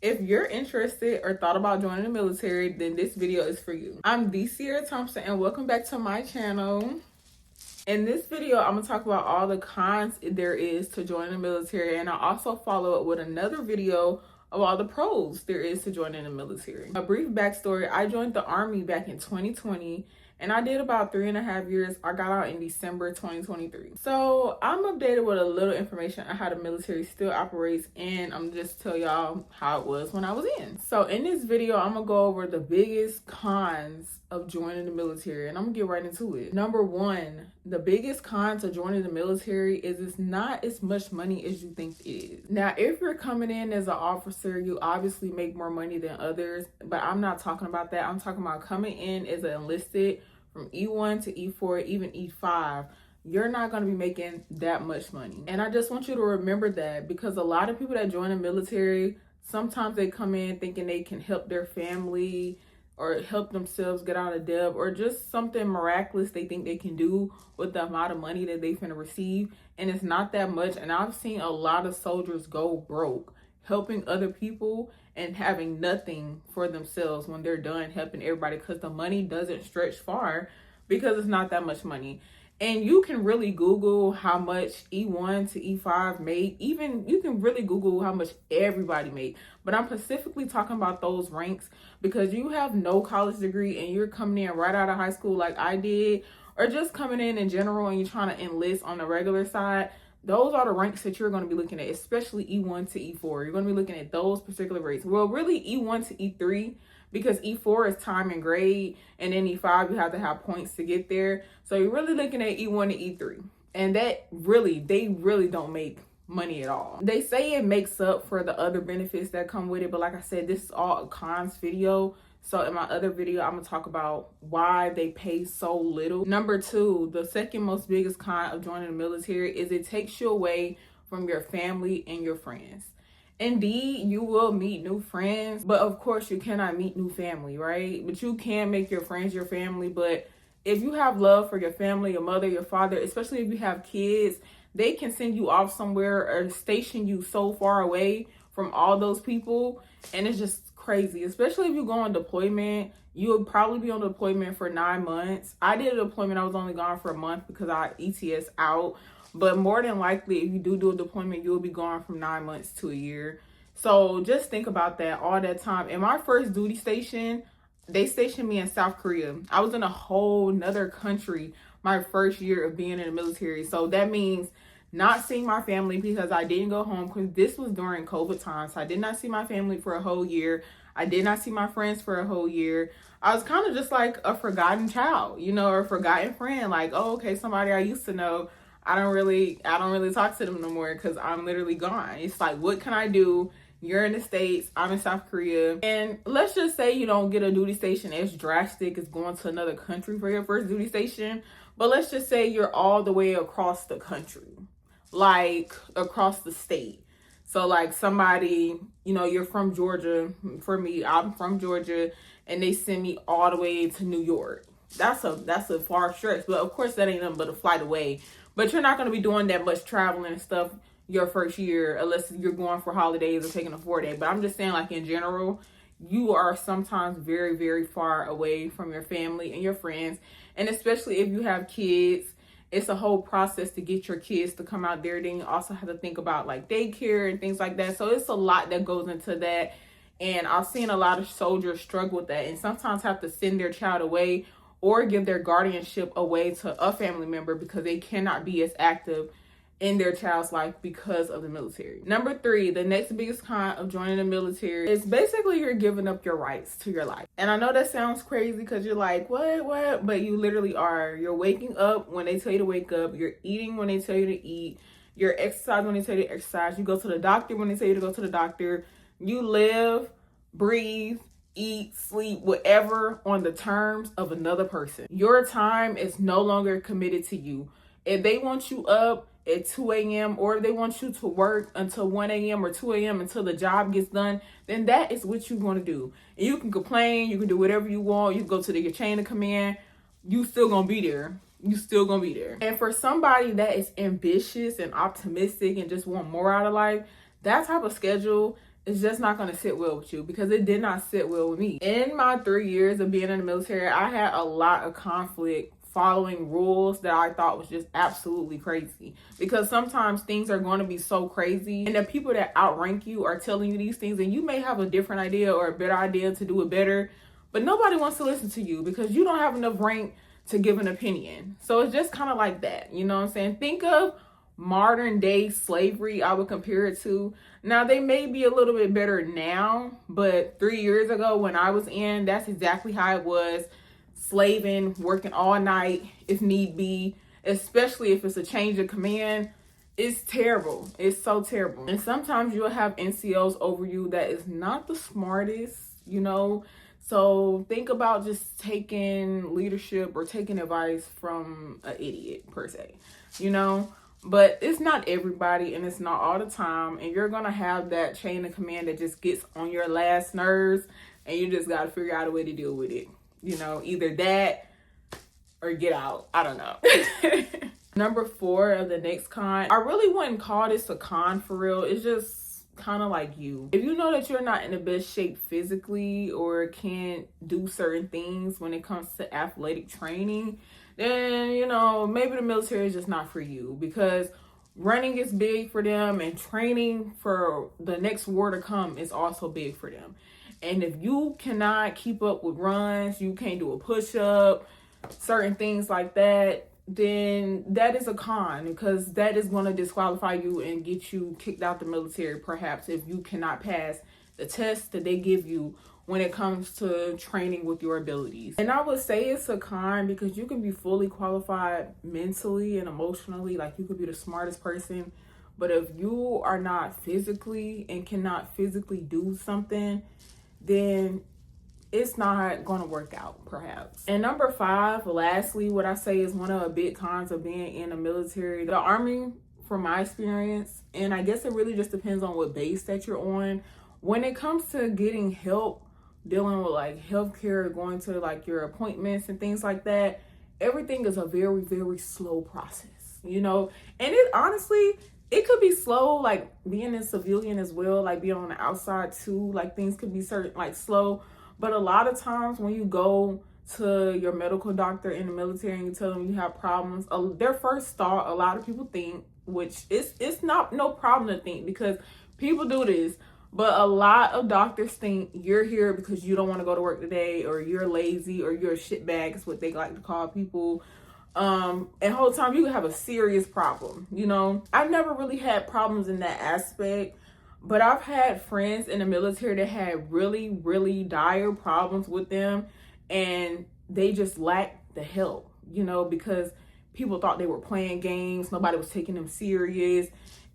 If you're interested or thought about joining the military, then this video is for you. I'm the Sierra Thompson and welcome back to my channel. In this video, I'm going to talk about all the cons there is to joining the military, and I also follow it with another video of all the pros there is to joining the military. A brief backstory: I joined the Army back in 2020 and I did about 3.5 years. I got out in December 2023. So I'm updated with a little information on how the military still operates, and I'm just tell y'all how it was when I was in. So in this video, I'm gonna go over the biggest cons of joining the military, and I'm gonna get right into it. Number one, the biggest con to joining the military is it's not as much money as you think it is. Now, if you're coming in as an officer, you obviously make more money than others, but I'm not talking about that. I'm talking about coming in as an enlisted from E1 to E4, even E5. You're not going to be making that much money. And I just want you to remember that, because a lot of people that join the military, sometimes they come in thinking they can help their family or help themselves get out of debt, or just something miraculous they think they can do with the amount of money that they finna receive. And it's not that much. And I've seen a lot of soldiers go broke helping other people and having nothing for themselves when they're done helping everybody, because the money doesn't stretch far, because it's not that much money. And you can really Google how much E1 to E5 make. Even you can really Google how much everybody make. But I'm specifically talking about those ranks, because you have no college degree and you're coming in right out of high school like I did, or just coming in general and you're trying to enlist on the regular side. Those are the ranks that you're going to be looking at, especially E1 to E4. You're going to be looking at those particular rates. Well, really E1 to E3, because E4 is time and grade, and then E5 you have to have points to get there. So you're really looking at E1 to E3. And that really, they really don't make money at all. They say it makes up for the other benefits that come with it, but like I said, this is all a cons video. So in my other video, I'm going to talk about why they pay so little. Number two, the second most biggest con of joining the military is it takes you away from your family and your friends. Indeed, you will meet new friends, but of course you cannot meet new family, right? But you can make your friends your family. But if you have love for your family, your mother, your father, especially if you have kids, they can send you off somewhere or station you so far away from all those people. And it's just crazy, especially if you go on deployment. You would probably be on deployment for 9 months. I did a deployment, I was only gone for a month because I ETS out. But more than likely, if you do a deployment, you'll be gone from 9 months to a year. So just think about that all that time. In my first duty station, they stationed me in South Korea. I was in a whole nother country my first year of being in the military. So that means not seeing my family, because I didn't go home, because this was during COVID time. So I did not see my family for a whole year. I did not see my friends for a whole year. I was kind of just like a forgotten child, you know, or a forgotten friend. Like, oh, okay, somebody I used to know. I don't really talk to them no more, because I'm literally gone. It's like, what can I do? You're in the States, I'm in South Korea. And let's just say you don't get a duty station as drastic as going to another country for your first duty station. But let's just say you're all the way across the country, like across the state. So like somebody, you know, you're from Georgia. For me, I'm from Georgia, and they send me all the way to New York. That's a far stretch, but of course that ain't nothing but a flight away. But you're not going to be doing that much traveling and stuff your first year, unless you're going for holidays or taking a 4-day. But I'm just saying, like, in general, you are sometimes very, very far away from your family and your friends. And especially if you have kids, it's a whole process to get your kids to come out there. Then you also have to think about like daycare and things like that. So it's a lot that goes into that. And I've seen a lot of soldiers struggle with that, and sometimes have to send their child away or give their guardianship away to a family member, because they cannot be as active in their child's life because of the military. Number three, the next biggest con of joining the military is basically you're giving up your rights to your life. And I know that sounds crazy, because you're like, what? But you literally are. You're waking up when they tell you to wake up. You're eating when they tell you to eat. You're exercising when they tell you to exercise. You go to the doctor when they tell you to go to the doctor. You live, breathe, eat, sleep, whatever on the terms of another person. Your time is no longer committed to you. If they want you up at 2 a.m. or if they want you to work until 1 a.m. or 2 a.m. until the job gets done, then that is what you want to do. And you can complain, you can do whatever you want, you can go to your chain of command, you still gonna be there. You still gonna be there. And for somebody that is ambitious and optimistic and just want more out of life, that type of schedule, it's just not going to sit well with you, because it did not sit well with me. In my 3 years of being in the military, I had a lot of conflict following rules that I thought was just absolutely crazy, because sometimes things are going to be so crazy and the people that outrank you are telling you these things, and you may have a different idea or a better idea to do it better, but nobody wants to listen to you because you don't have enough rank to give an opinion. So it's just kind of like that, you know what I'm saying? Think of modern day slavery, I would compare it to. Now, they may be a little bit better now, but 3 years ago when I was in, that's exactly how it was. Slaving, working all night if need be, especially if it's a change of command. It's terrible. It's so terrible. And sometimes you'll have NCOs over you that is not the smartest, you know. So think about just taking leadership or taking advice from an idiot per se, you know. But it's not everybody, and it's not all the time, and you're gonna have that chain of command that just gets on your last nerves, and you just gotta figure out a way to deal with it. You know, either that or get out. I don't know. Number 4 of the next con. I really wouldn't call this a con for real. It's just kind of like you. If you know that you're not in the best shape physically or can't do certain things when it comes to athletic training, then, you know, maybe the military is just not for you, because running is big for them, and training for the next war to come is also big for them. And if you cannot keep up with runs, you can't do a push-up, certain things like that, then that is a con, because that is going to disqualify you and get you kicked out the military, perhaps, if you cannot pass the test that they give you when it comes to training with your abilities. And I would say it's a con because you can be fully qualified mentally and emotionally, like you could be the smartest person, but if you are not physically and cannot physically do something, then it's not going to work out, perhaps. And number 5, lastly, what I say is one of the big cons of being in the military. The Army, from my experience, and I guess it really just depends on what base that you're on, when it comes to getting help, dealing with like healthcare, going to like your appointments and things like that, everything is a very, very slow process, you know? And it honestly, it could be slow, like being a civilian as well, like being on the outside too, like things could be certain, like slow. But a lot of times when you go to your medical doctor in the military and you tell them you have problems, their first thought, a lot of people think, which it's not no problem to think, because people do this, but a lot of doctors think you're here because you don't want to go to work today, or you're lazy, or you're a shitbag, is what they like to call people. And whole time you have a serious problem, you know? I've never really had problems in that aspect, but I've had friends in the military that had really, really dire problems with them, and they just lacked the help, you know, because people thought they were playing games, nobody was taking them serious,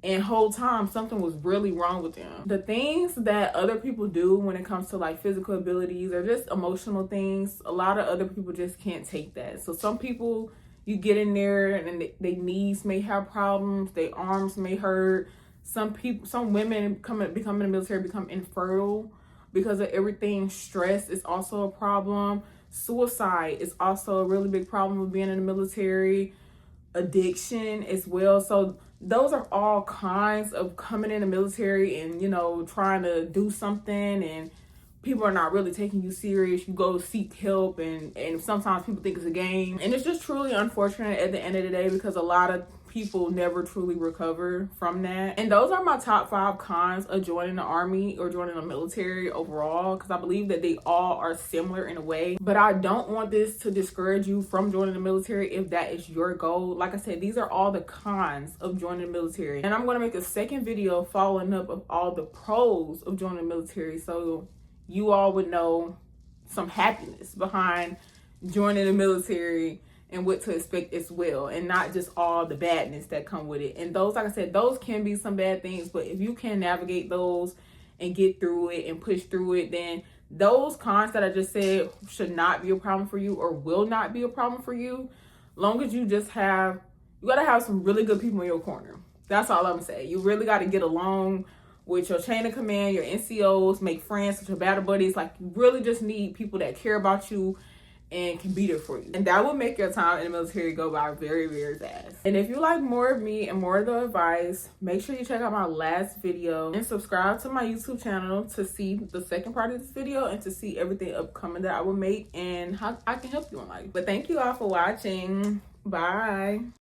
and whole time something was really wrong with them. The things that other people do when it comes to like physical abilities or just emotional things, a lot of other people just can't take that. So some people, you get in there and their knees may have problems, their arms may hurt. Some women becoming in the military become infertile because of everything. Stress is also a problem. Suicide is also a really big problem with being in the military. Addiction as well. So those are all kinds of coming in the military and, you know, trying to do something, and people are not really taking you serious. You go seek help, and sometimes people think it's a game, and it's just truly unfortunate at the end of the day, because a lot of people never truly recover from that. And those are my top 5 cons of joining the Army or joining the military overall, because I believe that they all are similar in a way. But I don't want this to discourage you from joining the military if that is your goal. Like I said, these are all the cons of joining the military, and I'm going to make a second video following up of all the pros of joining the military, so you all would know some happiness behind joining the military and what to expect as well, and not just all the badness that come with it. And those, like I said, those can be some bad things, but if you can navigate those and get through it and push through it, then those cons that I just said should not be a problem for you, or will not be a problem for you, long as you just have, you gotta have some really good people in your corner. That's all I'm gonna say. You really gotta get along with your chain of command, your NCOs, make friends with your battle buddies. Like, you really just need people that care about you and can be there for you. And that will make your time in the military go by very, very fast. And if you like more of me and more of the advice, make sure you check out my last video and subscribe to my YouTube channel to see the second part of this video and to see everything upcoming that I will make and how I can help you in life. But thank you all for watching. Bye.